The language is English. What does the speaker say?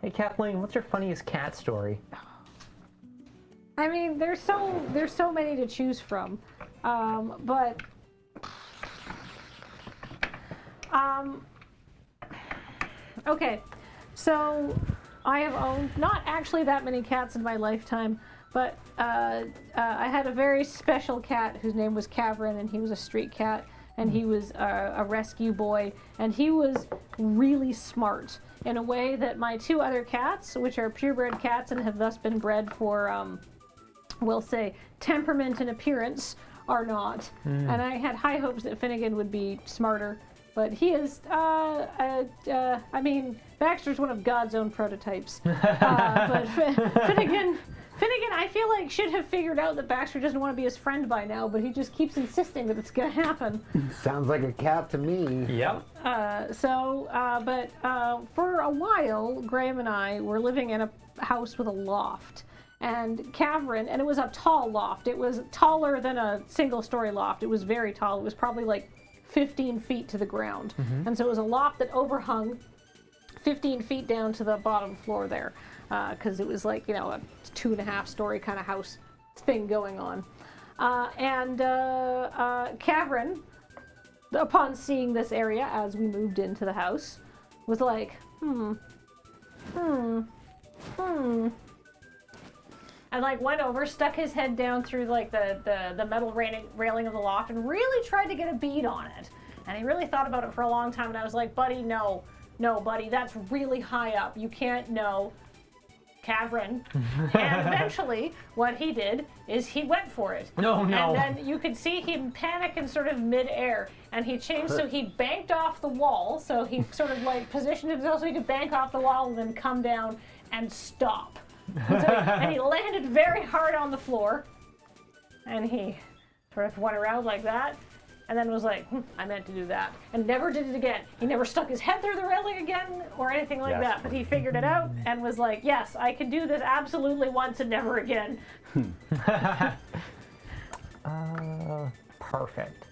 Hey Kathleen, what's your funniest cat story? I mean, there's so many to choose from, but okay. So I have owned not actually that many cats in my lifetime, but I had a very special cat whose name was Kathleen, and he was a street cat, and he was a rescue boy, and he was really smart in a way that my two other cats, which are purebred cats and have thus been bred for, we'll say, temperament and appearance, are not. And I had high hopes that Finnegan would be smarter, but he is, I mean, Baxter's one of God's own prototypes. But Finnegan, I feel like, should have figured out that Baxter doesn't want to be his friend by now, but he just keeps insisting that it's going to happen. Sounds like a cat to me. Yep. But for a while, Graham and I were living in a house with a loft. And Kathleen, and it was a tall loft. It was taller than a single-story loft. It was very tall. It was probably like 15 feet to the ground. And so it was a loft that overhung 15 feet down to the bottom floor there, because it was like, you know, a 2.5-story kind of house thing going on. Kathleen, upon seeing this area as we moved into the house, was like, and like went over, stuck his head down through like the metal railing of the loft and really tried to get a bead on it. And he really thought about it for a long time, and I was like, buddy, no, buddy, that's really high up. You can't know. Kathleen. And eventually, what he did is he went for it. No. And then you could see him panic in sort of mid-air, and he changed, so he banked off the wall, so he sort of like positioned himself so he could bank off the wall and then come down and stop. And he landed very hard on the floor, and he sort of went around like that, and then was like, I meant to do that, and never did it again. He never stuck his head through the railing again or anything like that, but he figured it out and was like, yes, I can do this absolutely once and never again. Perfect.